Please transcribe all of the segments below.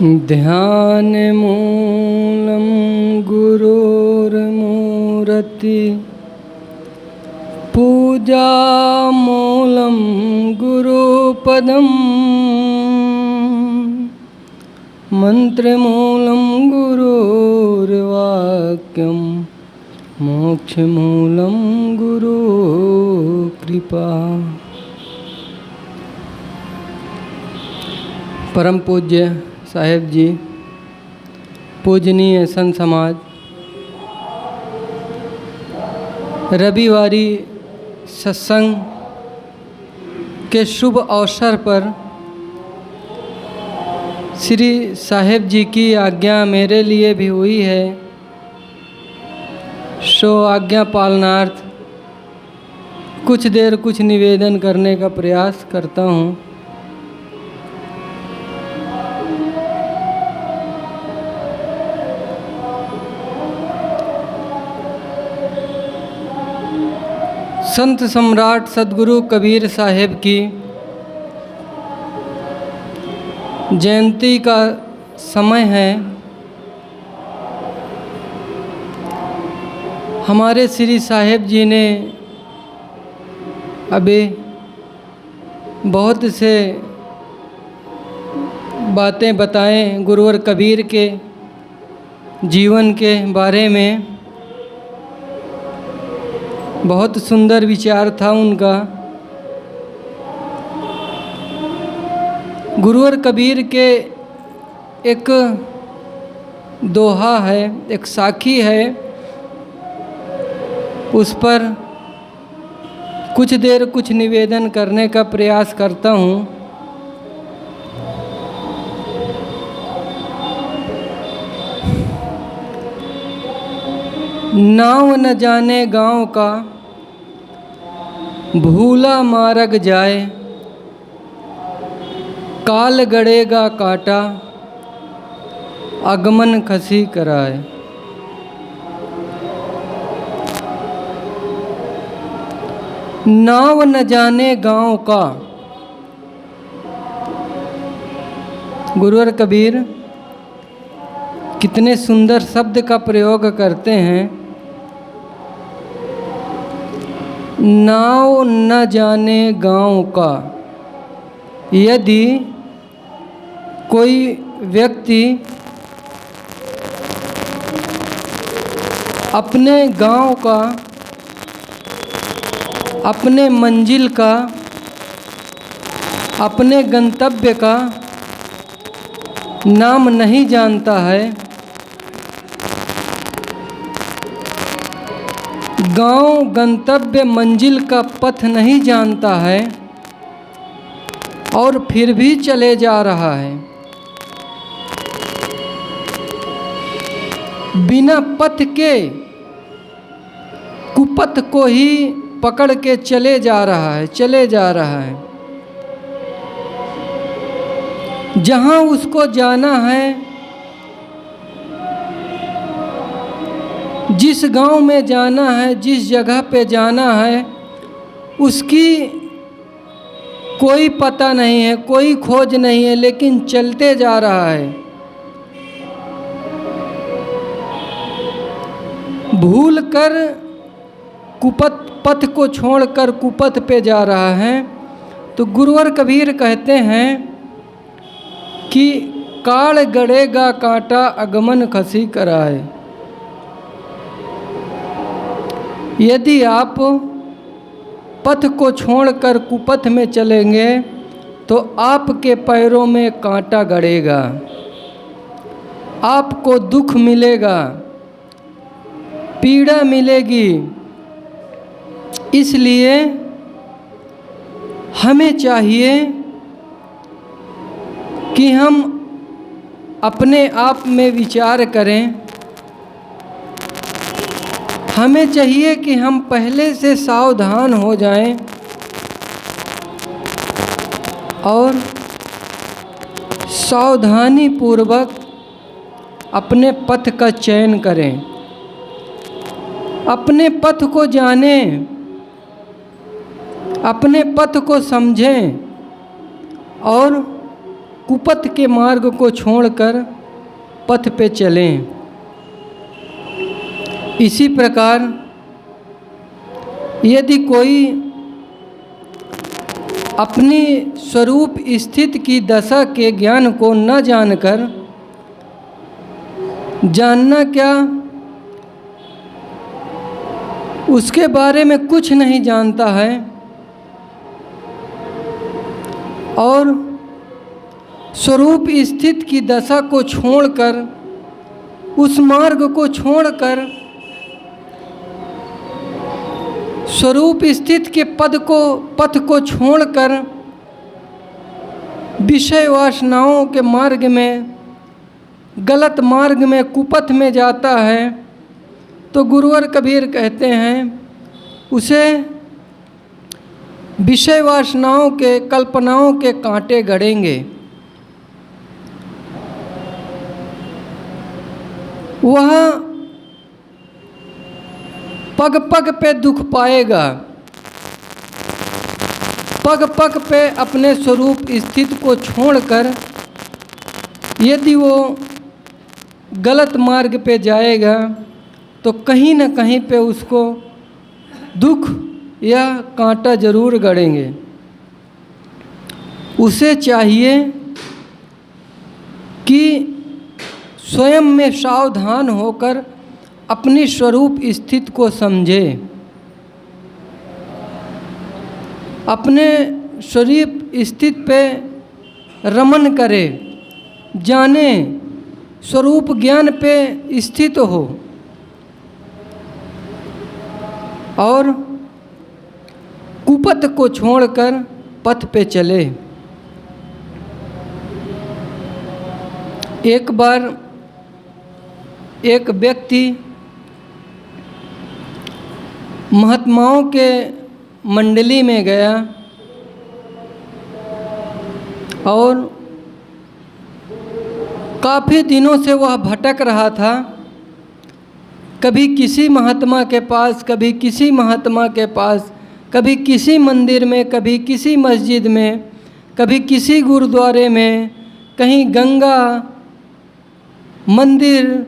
ध्यानमूलं गुरोर्मूर्ति पूजामूलं गुरुपदं मंत्रमूलं गुरुर्वाक्यं मोक्षमूलं गुरुकृपा। परम पूज्य साहेब जी, पूजनीय संत समाज, रविवारी सत्संग के शुभ अवसर पर श्री साहेब जी की आज्ञा मेरे लिए भी हुई है, सो आज्ञा पालनार्थ कुछ देर कुछ निवेदन करने का प्रयास करता हूँ। संत सम्राट सद्गुरु कबीर साहेब की जयंती का समय है। हमारे श्री साहेब जी ने अभी बहुत से बातें बताएं गुरुवर कबीर के जीवन के बारे में। बहुत सुंदर विचार था उनका। गुरुवर कबीर के एक दोहा है, एक साखी है, उस पर कुछ देर कुछ निवेदन करने का प्रयास करता हूँ। नाव न जाने गाँव का भूला मार्ग जाए, काल गड़ेगा काटा आगमन खसी कराए। नाव न जाने गाँव का, गुरुवर कबीर कितने सुंदर शब्द का प्रयोग करते हैं। नाव न जाने गाँव का, यदि कोई व्यक्ति अपने गांव का, अपने मंजिल का, अपने गंतव्य का नाम नहीं जानता है, गांव गंतव्य मंजिल का पथ नहीं जानता है और फिर भी चले जा रहा है, बिना पथ के कुपथ को ही पकड़ के चले जा रहा है। जहां उसको जाना है, जिस गांव में जाना है, जिस जगह पे जाना है, उसकी कोई पता नहीं है, कोई खोज नहीं है, लेकिन चलते जा रहा है। भूल कर पथ को छोड़कर कुपथ पे जा रहा है। तो गुरुवर कबीर कहते हैं कि काल गड़ेगा कांटा आगमन खसी कराए। यदि आप पथ को छोड़कर कुपथ में चलेंगे तो आपके पैरों में कांटा गड़ेगा, आपको दुख मिलेगा, पीड़ा मिलेगी। इसलिए हमें चाहिए कि हम अपने आप में विचार करें। हमें चाहिए कि हम पहले से सावधान हो जाएं और सावधानी पूर्वक अपने पथ का चयन करें, अपने पथ को जानें, अपने पथ को समझें और कुपथ के मार्ग को छोड़कर पथ पे चलें। इसी प्रकार यदि कोई अपनी स्वरूप स्थिति की दशा के ज्ञान को न जानकर, जानना क्या, उसके बारे में कुछ नहीं जानता है और स्वरूप स्थिति की दशा को छोड़कर, उस मार्ग को छोड़कर स्वरूप स्थिति के पथ को छोड़कर विषय वासनाओं के मार्ग में, गलत मार्ग में, कुपथ में जाता है, तो गुरुवर कबीर कहते हैं उसे विषय वासनाओं के, कल्पनाओं के कांटे गड़ेंगे। वह पग पग पे दुख पाएगा, पग पग पे अपने स्वरूप स्थिति को छोड़कर यदि वो गलत मार्ग पे जाएगा तो कहीं न कहीं पे उसको दुख या कांटा जरूर गड़ेंगे। उसे चाहिए कि स्वयं में सावधान होकर अपनी स्वरूप स्थिति को समझे, अपने स्वरूप स्थिति पे रमन करे, जाने, स्वरूप ज्ञान पे स्थित हो और कुपथ को छोड़कर पथ पे चले। एक बार एक व्यक्ति महात्माओं के मंडली में गया और काफ़ी दिनों से वह भटक रहा था, कभी किसी महात्मा के पास, कभी किसी महात्मा के पास, कभी किसी मंदिर में, कभी किसी मस्जिद में, कभी किसी गुरुद्वारे में, कहीं गंगा मंदिर,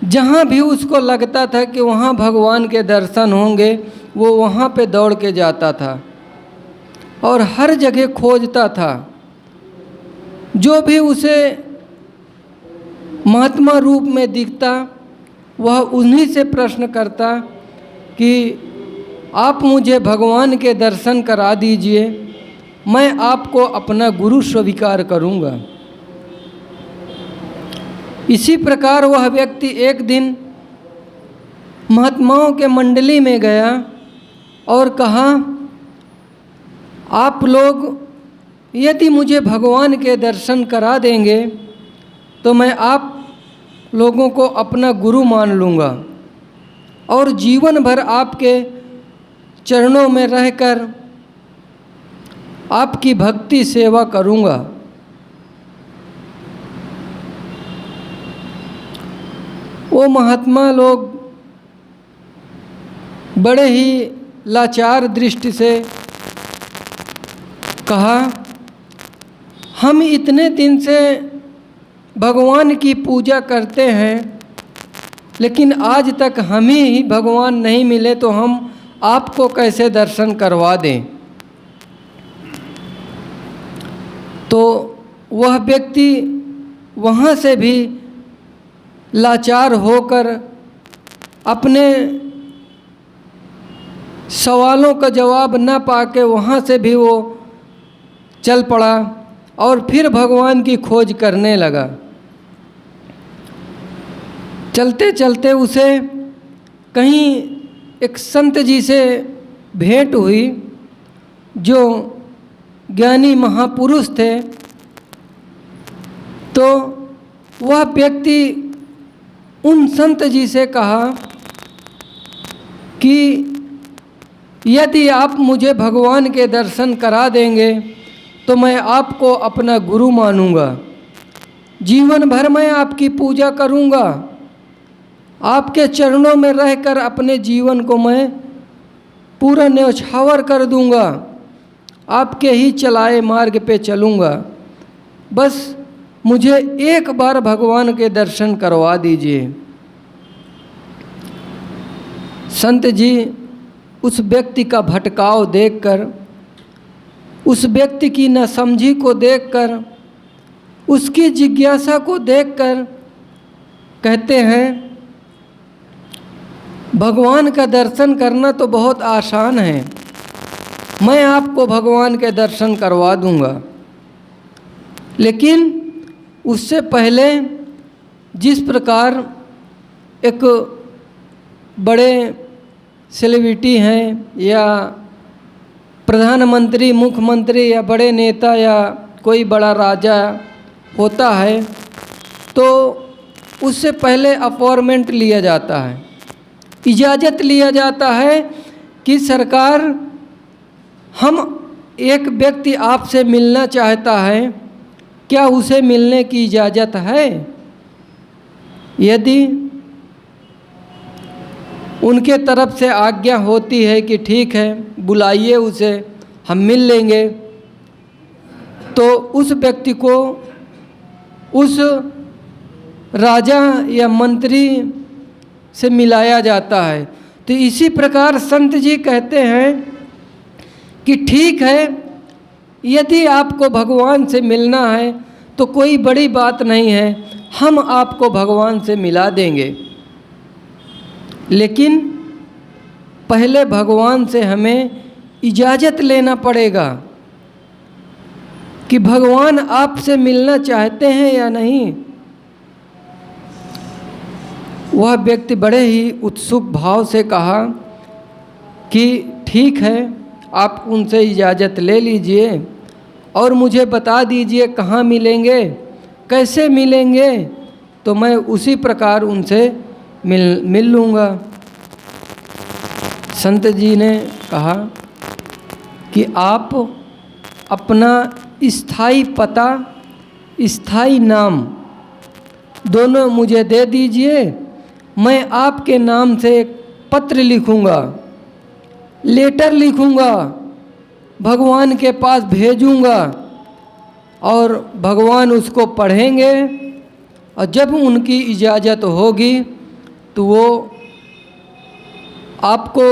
जहाँ भी उसको लगता था कि वहाँ भगवान के दर्शन होंगे, वो वहाँ पे दौड़ के जाता था और हर जगह खोजता था। जो भी उसे महात्मा रूप में दिखता वह उन्हीं से प्रश्न करता कि आप मुझे भगवान के दर्शन करा दीजिए, मैं आपको अपना गुरु स्वीकार करूँगा। इसी प्रकार वह व्यक्ति एक दिन महात्माओं के मंडली में गया और कहा, आप लोग यदि मुझे भगवान के दर्शन करा देंगे तो मैं आप लोगों को अपना गुरु मान लूँगा और जीवन भर आपके चरणों में रहकर आपकी भक्ति सेवा करूँगा। वो महात्मा लोग बड़े ही लाचार दृष्टि से कहा, हम इतने दिन से भगवान की पूजा करते हैं लेकिन आज तक हमें ही भगवान नहीं मिले तो हम आपको कैसे दर्शन करवा दें। तो वह व्यक्ति वहाँ से भी लाचार होकर अपने सवालों का जवाब न पाके वहाँ से भी वो चल पड़ा और फिर भगवान की खोज करने लगा। चलते चलते उसे कहीं एक संत जी से भेंट हुई जो ज्ञानी महापुरुष थे। तो वह व्यक्ति उन संत जी से कहा कि यदि आप मुझे भगवान के दर्शन करा देंगे तो मैं आपको अपना गुरु मानूंगा, जीवन भर मैं आपकी पूजा करूंगा, आपके चरणों में रहकर अपने जीवन को मैं पूरा न्यौछावर कर दूंगा, आपके ही चलाए मार्ग पे चलूंगा। बस मुझे एक बार भगवान के दर्शन करवा दीजिए। संत जी उस व्यक्ति का भटकाव देखकर, उस व्यक्ति की नासमझी को देखकर, उसकी जिज्ञासा को देखकर कहते हैं, भगवान का दर्शन करना तो बहुत आसान है, मैं आपको भगवान के दर्शन करवा दूंगा। लेकिन उससे पहले जिस प्रकार एक बड़े सेलिब्रिटी हैं या प्रधानमंत्री, मुख्यमंत्री या बड़े नेता या कोई बड़ा राजा होता है, तो उससे पहले अपॉइंटमेंट लिया जाता है, इजाज़त लिया जाता है कि सरकार, हम एक व्यक्ति आपसे मिलना चाहता है, क्या उसे मिलने की इजाज़त है? यदि उनके तरफ से आज्ञा होती है कि ठीक है, बुलाइए उसे, हम मिल लेंगे, तो उस व्यक्ति को उस राजा या मंत्री से मिलाया जाता है। तो इसी प्रकार संत जी कहते हैं कि ठीक है, यदि आपको भगवान से मिलना है तो कोई बड़ी बात नहीं है, हम आपको भगवान से मिला देंगे, लेकिन पहले भगवान से हमें इजाज़त लेना पड़ेगा कि भगवान आपसे मिलना चाहते हैं या नहीं। वह व्यक्ति बड़े ही उत्सुक भाव से कहा कि ठीक है, आप उनसे इजाज़त ले लीजिए और मुझे बता दीजिए कहाँ मिलेंगे, कैसे मिलेंगे, तो मैं उसी प्रकार उनसे मिल लूँगा। संत जी ने कहा कि आप अपना स्थायी पता, स्थायी नाम दोनों मुझे दे दीजिए, मैं आपके नाम से एक पत्र लिखूँगा, लेटर लिखूँगा, भगवान के पास भेजूँगा और भगवान उसको पढ़ेंगे और जब उनकी इजाज़त होगी तो वो आपको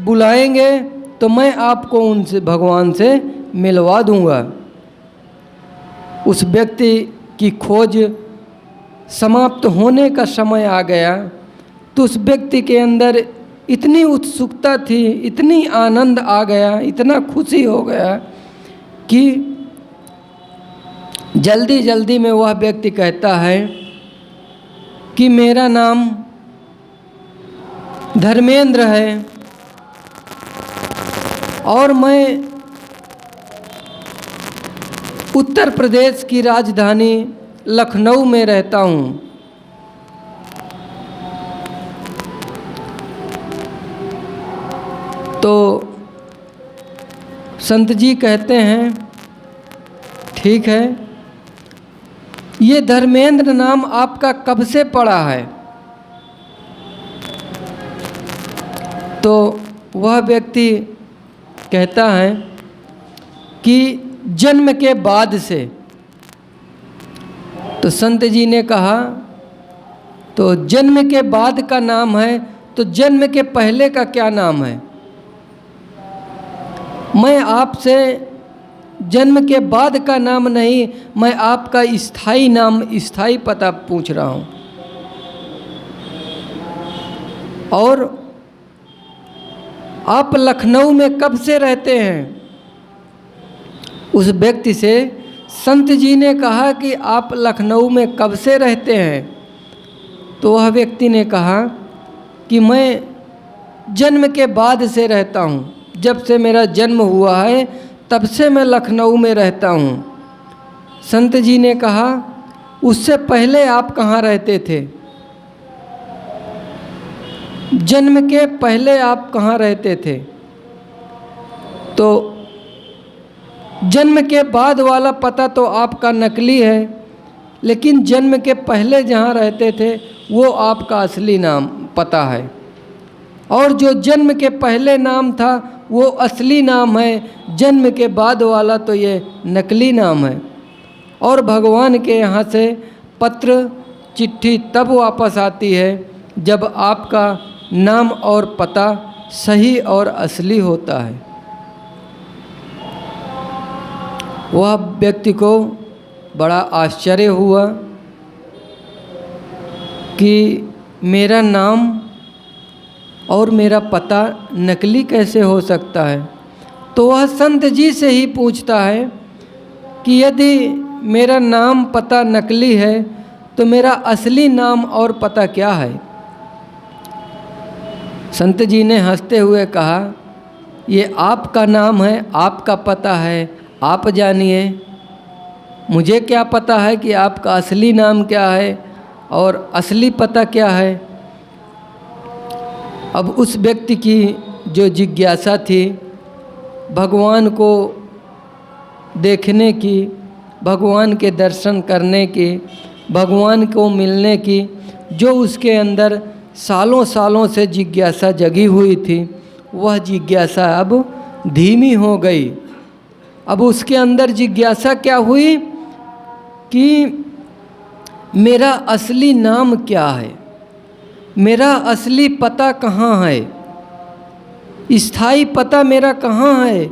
बुलाएंगे, तो मैं आपको उनसे, भगवान से मिलवा दूँगा। उस व्यक्ति की खोज समाप्त होने का समय आ गया, तो उस व्यक्ति के अंदर इतनी उत्सुकता थी, इतनी आनंद आ गया, इतना खुशी हो गया कि जल्दी जल्दी में वह व्यक्ति कहता है कि मेरा नाम धर्मेंद्र है और मैं उत्तर प्रदेश की राजधानी लखनऊ में रहता हूँ। तो संत जी कहते हैं, ठीक है, ये धर्मेंद्र नाम आपका कब से पड़ा है? तो वह व्यक्ति कहता है कि जन्म के बाद से। तो संत जी ने कहा, तो जन्म के बाद का नाम है, तो जन्म के पहले का क्या नाम है? मैं आपसे जन्म के बाद का नाम नहीं, मैं आपका स्थायी नाम, स्थायी पता पूछ रहा हूँ। और आप लखनऊ में कब से रहते हैं? उस व्यक्ति से संत जी ने कहा कि आप लखनऊ में कब से रहते हैं? तो वह व्यक्ति ने कहा कि मैं जन्म के बाद से रहता हूँ, जब से मेरा जन्म हुआ है तब से मैं लखनऊ में रहता हूँ। संत जी ने कहा, उससे पहले आप कहाँ रहते थे? जन्म के पहले आप कहाँ रहते थे? तो जन्म के बाद वाला पता तो आपका नकली है, लेकिन जन्म के पहले जहाँ रहते थे वो आपका असली नाम पता है, और जो जन्म के पहले नाम था वो असली नाम है, जन्म के बाद वाला तो ये नकली नाम है। और भगवान के यहाँ से पत्र चिट्ठी तब वापस आती है जब आपका नाम और पता सही और असली होता है। वह व्यक्ति को बड़ा आश्चर्य हुआ कि मेरा नाम और मेरा पता नकली कैसे हो सकता है। तो वह संत जी से ही पूछता है कि यदि मेरा नाम पता नकली है तो मेरा असली नाम और पता क्या है। संत जी ने हंसते हुए कहा, ये आपका नाम है, आपका पता है, आप जानिए, मुझे क्या पता है कि आपका असली नाम क्या है और असली पता क्या है। अब उस व्यक्ति की जो जिज्ञासा थी भगवान को देखने की, भगवान के दर्शन करने की, भगवान को मिलने की, जो उसके अंदर सालों सालों से जिज्ञासा जगी हुई थी, वह जिज्ञासा अब धीमी हो गई। अब उसके अंदर जिज्ञासा क्या हुई कि मेरा असली नाम क्या है, मेरा असली पता कहाँ है, स्थायी पता मेरा कहाँ है।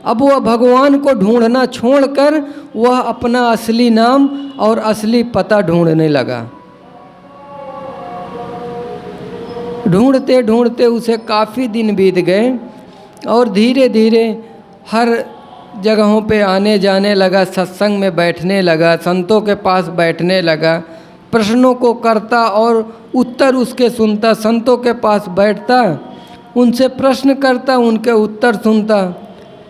अब वह भगवान को ढूंढना छोड़कर वह अपना असली नाम और असली पता ढूंढने लगा। ढूंढते ढूंढते उसे काफ़ी दिन बीत गए और धीरे धीरे हर जगहों पे आने जाने लगा, सत्संग में बैठने लगा, संतों के पास बैठने लगा, प्रश्नों को करता और उत्तर उसके सुनता, संतों के पास बैठता, उनसे प्रश्न करता, उनके उत्तर सुनता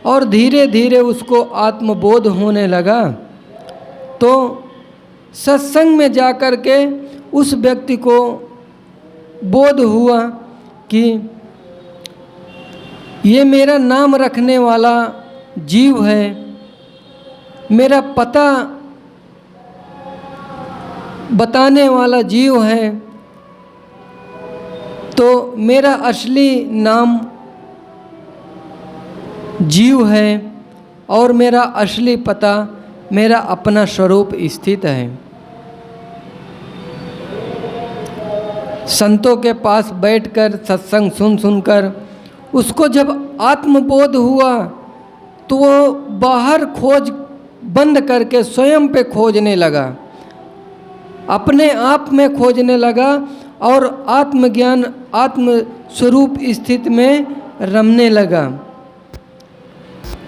और धीरे धीरे उसको आत्मबोध होने लगा। तो सत्संग में जाकर के उस व्यक्ति को बोध हुआ कि ये मेरा नाम रखने वाला जीव है, मेरा पता बताने वाला जीव है, तो मेरा असली नाम जीव है और मेरा असली पता, मेरा अपना स्वरूप स्थित है। संतों के पास बैठकर सत्संग सुन सुनकर उसको जब आत्मबोध हुआ तो वो बाहर खोज बंद करके स्वयं पे खोजने लगा, अपने आप में खोजने लगा और आत्मज्ञान, आत्म स्वरूप स्थिति में रमने लगा।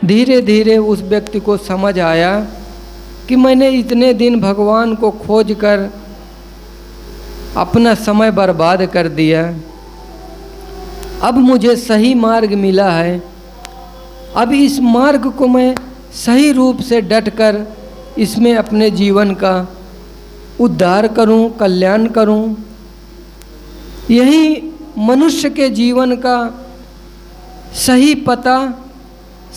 धीरे धीरे उस व्यक्ति को समझ आया कि मैंने इतने दिन भगवान को खोज कर अपना समय बर्बाद कर दिया, अब मुझे सही मार्ग मिला है, अब इस मार्ग को मैं सही रूप से डटकर इसमें अपने जीवन का उद्धार करूं, कल्याण करूं। यही मनुष्य के जीवन का सही पता,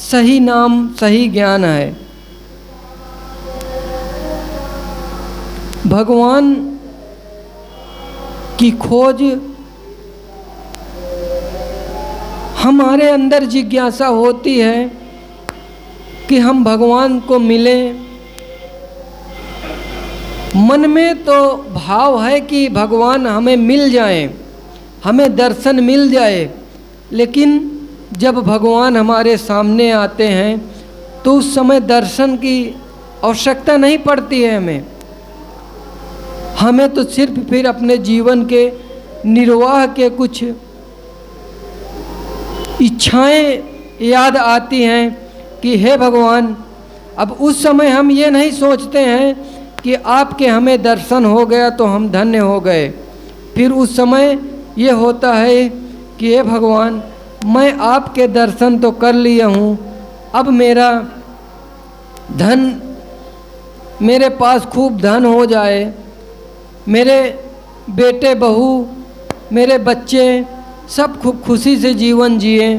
सही नाम, सही ज्ञान है। भगवान की खोज हमारे अंदर जिज्ञासा होती है कि हम भगवान को मिलें। मन में तो भाव है कि भगवान हमें मिल जाएं, हमें दर्शन मिल जाए, लेकिन जब भगवान हमारे सामने आते हैं तो उस समय दर्शन की आवश्यकता नहीं पड़ती है हमें तो सिर्फ फिर अपने जीवन के निर्वाह के कुछ इच्छाएं याद आती हैं कि हे भगवान। अब उस समय हम ये नहीं सोचते हैं कि आपके हमें दर्शन हो गया तो हम धन्य हो गए। फिर उस समय ये होता है कि हे भगवान, मैं आपके दर्शन तो कर लिया हूँ, अब मेरा धन, मेरे पास खूब धन हो जाए, मेरे बेटे बहू, मेरे बच्चे सब खूब खुशी से जीवन जिए,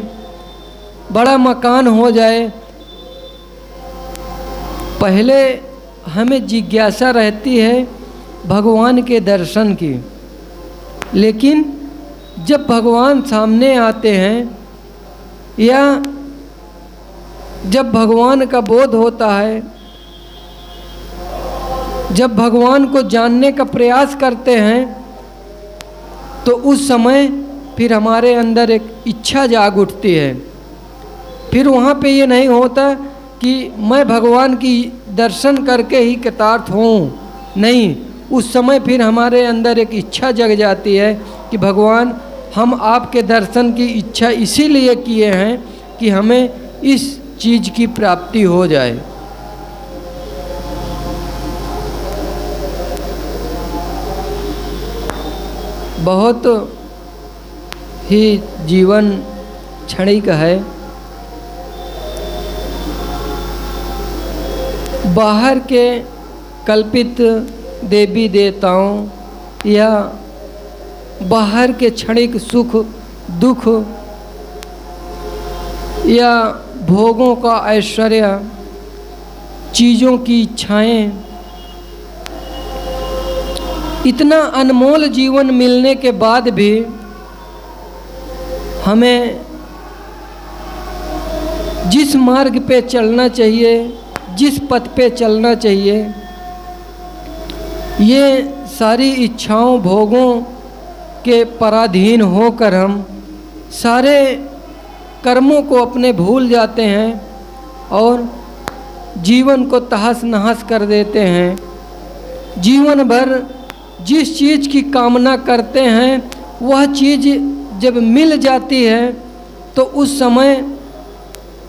बड़ा मकान हो जाए। पहले हमें जिज्ञासा रहती है भगवान के दर्शन की, लेकिन जब भगवान सामने आते हैं या जब भगवान का बोध होता है जब भगवान को जानने का प्रयास करते हैं तो उस समय फिर हमारे अंदर एक इच्छा जाग उठती है। फिर वहाँ पे ये नहीं होता कि मैं भगवान की दर्शन करके ही कृतार्थ हूँ, नहीं, उस समय फिर हमारे अंदर एक इच्छा जग जाती है कि भगवान हम आपके दर्शन की इच्छा इसीलिए किए हैं कि हमें इस चीज़ की प्राप्ति हो जाए। बहुत ही जीवन क्षणिक है। बाहर के कल्पित देवी देवताओं या बाहर के क्षणिक सुख दुख या भोगों का ऐश्वर्य, चीज़ों की इच्छाएं, इतना अनमोल जीवन मिलने के बाद भी हमें जिस मार्ग पे चलना चाहिए, जिस पथ पे चलना चाहिए, ये सारी इच्छाओं भोगों के पराधीन होकर हम सारे कर्मों को अपने भूल जाते हैं और जीवन को तहस नहस कर देते हैं। जीवन भर जिस चीज़ की कामना करते हैं वह चीज़ जब मिल जाती है तो उस समय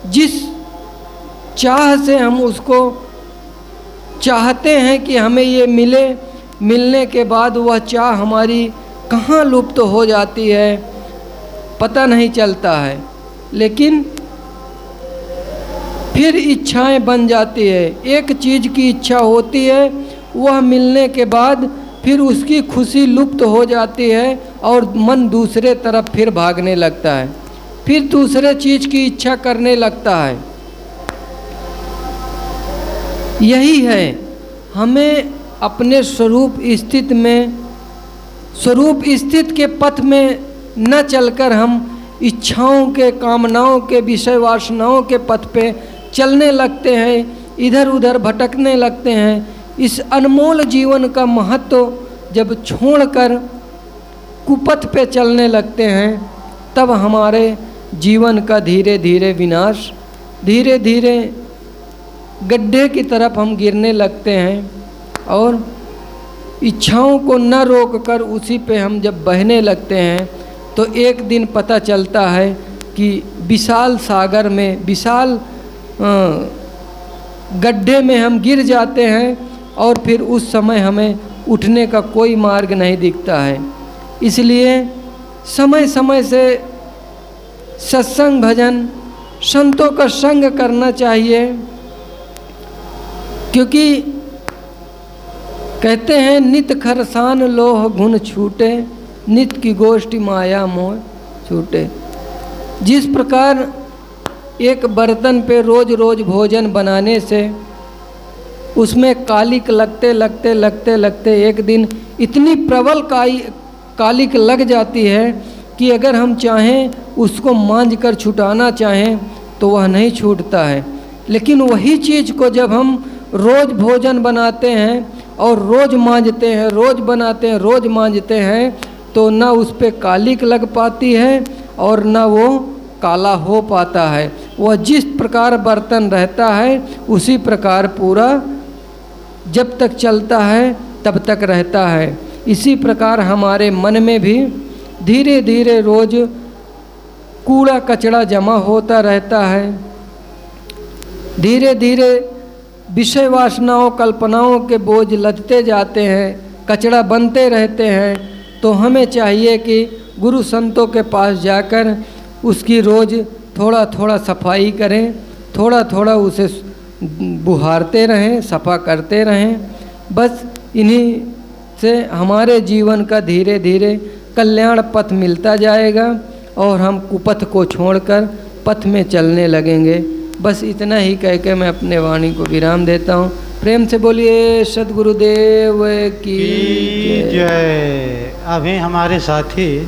जिस चाह से हम उसको चाहते हैं कि हमें ये मिले, मिलने के बाद वह चाह हमारी कहाँ लुप्त हो जाती है पता नहीं चलता है। लेकिन फिर इच्छाएं बन जाती है। एक चीज़ की इच्छा होती है, वह मिलने के बाद फिर उसकी खुशी लुप्त हो जाती है और मन दूसरे तरफ फिर भागने लगता है, फिर दूसरे चीज़ की इच्छा करने लगता है। यही है, हमें अपने स्वरूप स्थित के पथ में न चलकर हम इच्छाओं के, कामनाओं के, विषय वासनाओं के पथ पे चलने लगते हैं, इधर उधर भटकने लगते हैं। इस अनमोल जीवन का महत्व जब छोड़कर कुपथ पे चलने लगते हैं तब हमारे जीवन का धीरे धीरे विनाश, धीरे धीरे गड्ढे की तरफ हम गिरने लगते हैं और इच्छाओं को न रोककर उसी पे हम जब बहने लगते हैं तो एक दिन पता चलता है कि विशाल सागर में, विशाल गड्ढे में हम गिर जाते हैं और फिर उस समय हमें उठने का कोई मार्ग नहीं दिखता है। इसलिए समय समय से सत्संग भजन संतों का संग करना चाहिए, क्योंकि कहते हैं नित खरसान लोह गुण छूटे, नित की गोष्ठी माया मोह छूटे। जिस प्रकार एक बर्तन पे रोज रोज भोजन बनाने से उसमें कालिक लगते लगते लगते लगते एक दिन इतनी प्रबल कालिक लग जाती है कि अगर हम चाहें उसको मांझ कर छुटाना चाहें तो वह नहीं छूटता है। लेकिन वही चीज़ को जब हम रोज़ भोजन बनाते हैं और रोज़ मांझते हैं, रोज़ बनाते हैं, रोज़ मांझते हैं तो ना उस पर कालिक लग पाती है और ना वो काला हो पाता है। वह जिस प्रकार बर्तन रहता है उसी प्रकार पूरा जब तक चलता है तब तक रहता है। इसी प्रकार हमारे मन में भी धीरे धीरे रोज़ कूड़ा कचरा जमा होता रहता है। धीरे धीरे विषय वासनाओं कल्पनाओं के बोझ लदते जाते हैं, कचरा बनते रहते हैं। तो हमें चाहिए कि गुरु संतों के पास जाकर उसकी रोज़ थोड़ा थोड़ा सफाई करें, थोड़ा थोड़ा उसे बुहारते रहें, सफ़ा करते रहें। बस इन्हीं से हमारे जीवन का धीरे धीरे कल्याण पथ मिलता जाएगा और हम कुपथ को छोड़कर पथ में चलने लगेंगे। बस इतना ही कह के मैं अपने वाणी को विराम देता हूँ। प्रेम से बोलिए सद्गुरुदेव की जय। अभी हमारे साथी